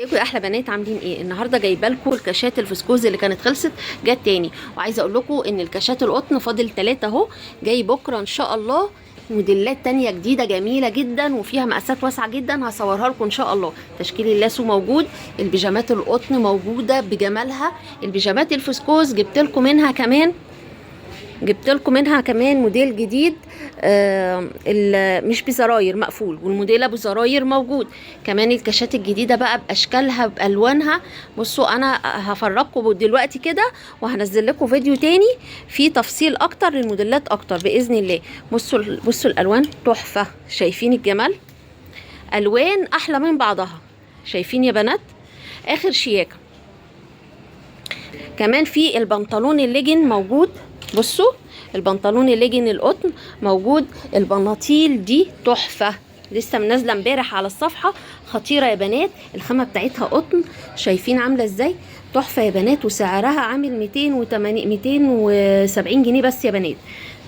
ازيكم يا احلى بنات، عاملين ايه؟ النهارده جايبه لكم الكاشات الفسكوز اللي كانت خلصت جت تاني، وعايزه اقول لكم ان الكاشات القطن فاضل 3 اهو، جاي بكره ان شاء الله موديلات تانية جديده جميله جدا وفيها مقاسات واسعه جدا، هصورها لكم ان شاء الله. تشكيل اللاسو موجود، البيجامات القطن موجوده بجمالها، البيجامات الفسكوز جبت لكم منها كمان موديل جديد، مش بزراير، مقفول، والموديل ابو زراير موجود كمان. الكاشات الجديده بقى باشكالها بالوانها، بصوا انا هفرجكم دلوقتي كده وهنزل لكم فيديو تاني فيه تفصيل اكتر للموديلات اكتر باذن الله. بصوا الالوان تحفه، شايفين الجمال؟ الوان احلى من بعضها، شايفين يا بنات؟ اخر شياكه. كمان في البنطلون الليجن موجود، بصوا البنطلون الليجن القطن موجود، البناطيل دي تحفه، لسه منزله امبارح على الصفحه، خطيره يا بنات، الخامه بتاعتها قطن، شايفين عامله ازاي؟ تحفه يا بنات، وسعرها عامل 270 جنيه بس يا بنات،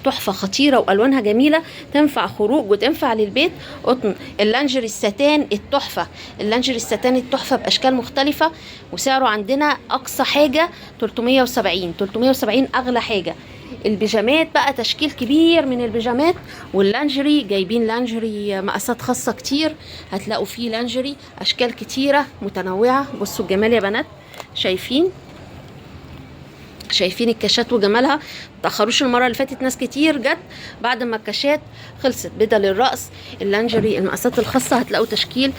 تحفه خطيره والوانها جميله، تنفع خروج وتنفع للبيت. قطن. اللانجري الستان التحفه، اللانجري الستان التحفه باشكال مختلفه، وسعره عندنا اقصى حاجه 370 اغلى حاجه. البيجامات بقى تشكيل كبير من البيجامات، واللانجري جايبين لانجري مقاسات خاصه كتير، هتلاقوا فيه لانجري اشكال كتيره متنوعه. بصوا الجمال يا بنات، شايفين الكاشات وجمالها؟ متأخروش، المره اللي فاتت ناس كتير جت بعد ما الكاشات خلصت. بدل الرأس، اللانجري المقاسات الخاصه، هتلاقوا تشكيل.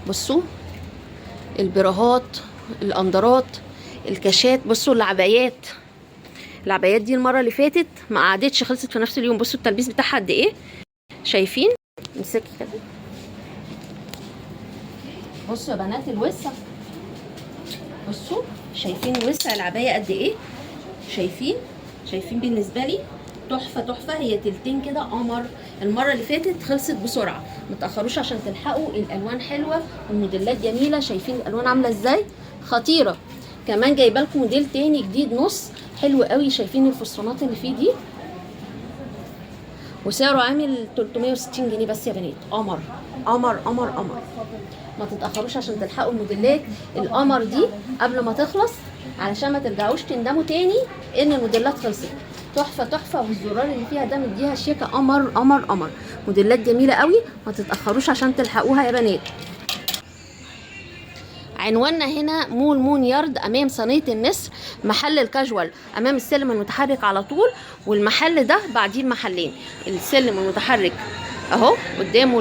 بصوا البراهات، الاندرات، الكاشات، بصوا العبايات دي المره اللي فاتت ما قعدتش، خلصت في نفس اليوم. بصوا التلبيس بتاعها قد ايه، شايفين؟ امسكي كده، بصوا يا بنات الوسع، بصوا شايفين وسع العبايه قد ايه؟ شايفين بالنسبه لي تحفه، هي تلتين كده قمر. المره اللي فاتت خلصت بسرعه، متاخروش عشان تلحقوا، الالوان حلوه والموديلات جميله، شايفين الالوان عامله ازاي؟ خطيره. كمان جايبه لكم موديل تاني جديد نص حلو قوي، شايفين الفستونات اللي فيه دي؟ وسعره عامل 360 جنيه بس يا بنات، قمر قمر قمر قمر. ما تتاخروش عشان تلحقوا الموديلات القمر دي قبل ما تخلص، علشان ما ترجعوش تندموا تاني ان الموديلات خلصت. تحفه، والزرار اللي فيها ده مديها شيكه، قمر قمر قمر، موديلات جميله قوي، ما تتاخروش عشان تلحقوها يا بنات. عنواننا هنا مول مون يارد، امام صينيه النسر، محل الكاجوال امام السلم المتحرك على طول، والمحل ده بعديه محلين، السلم المتحرك اهو قدامه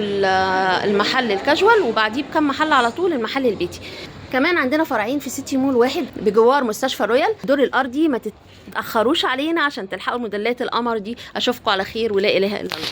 المحل الكاجوال، وبعديه بكم محل على طول المحل البيتي. كمان عندنا فرعين في سيتي مول واحد بجوار مستشفى رويال، الدور الارضي. ما تتاخروش علينا عشان تلحقوا الموديلات القمر دي. اشوفكم على خير، ولا اله الا الله.